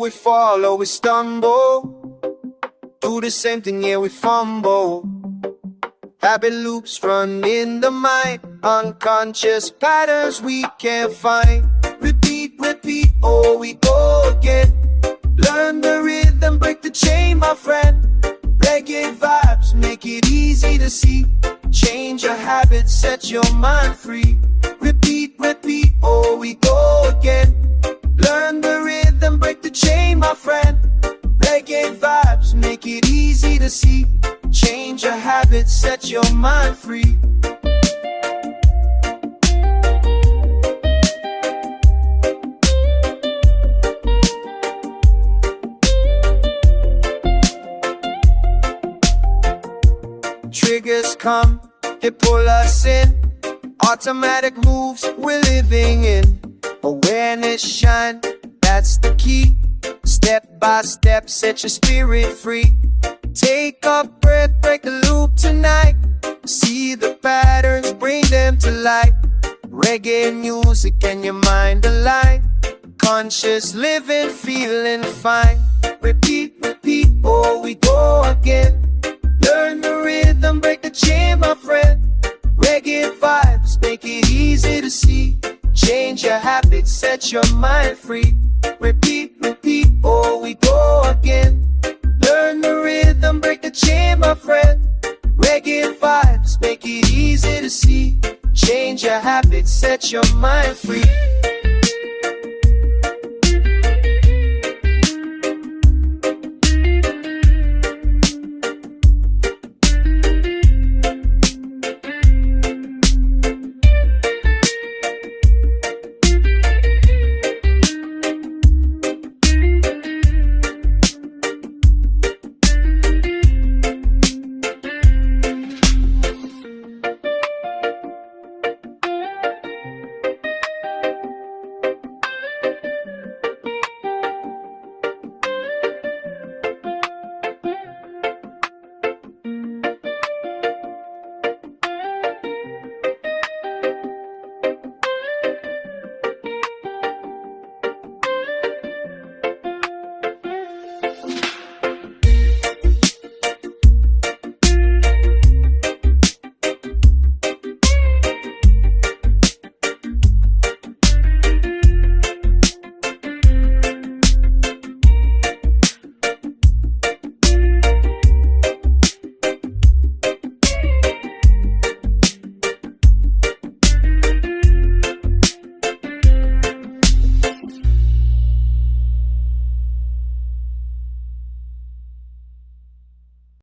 we fall or we stumble, do the same thing, yeah, we fumble. Habit loops run in the mind, unconscious patterns we can't find. Repeat, repeat, oh, we go again. Learn the rhythm, break the chain, my friend. Reggae vibes make it easy to see. Change your habits, set your mind free. Repeat, repeat, oh, we go again. Learn the rhythm, break the chain, my friend. Reggae vibes make it easy to see. Change your habits, set your mind free. Triggers come, they pull us in. Automatic moves we're living in. Awareness shine, that's the key. Step by step, set your spirit free. Take a breath, break the loop tonight. See the patterns, bring them to light. Reggae music and your mind align. Conscious living, feeling fine. Repeat, repeat, oh, we go again. Learn the rhythm, break the chain, my friend. Reggae vibes make it easy to see. Change your habits, set your mind free. Repeat, repeat, oh, we go again. Learn the rhythm, break the chain, my friend. Reggae vibes make it easy to see. Change your habits, set your mind free.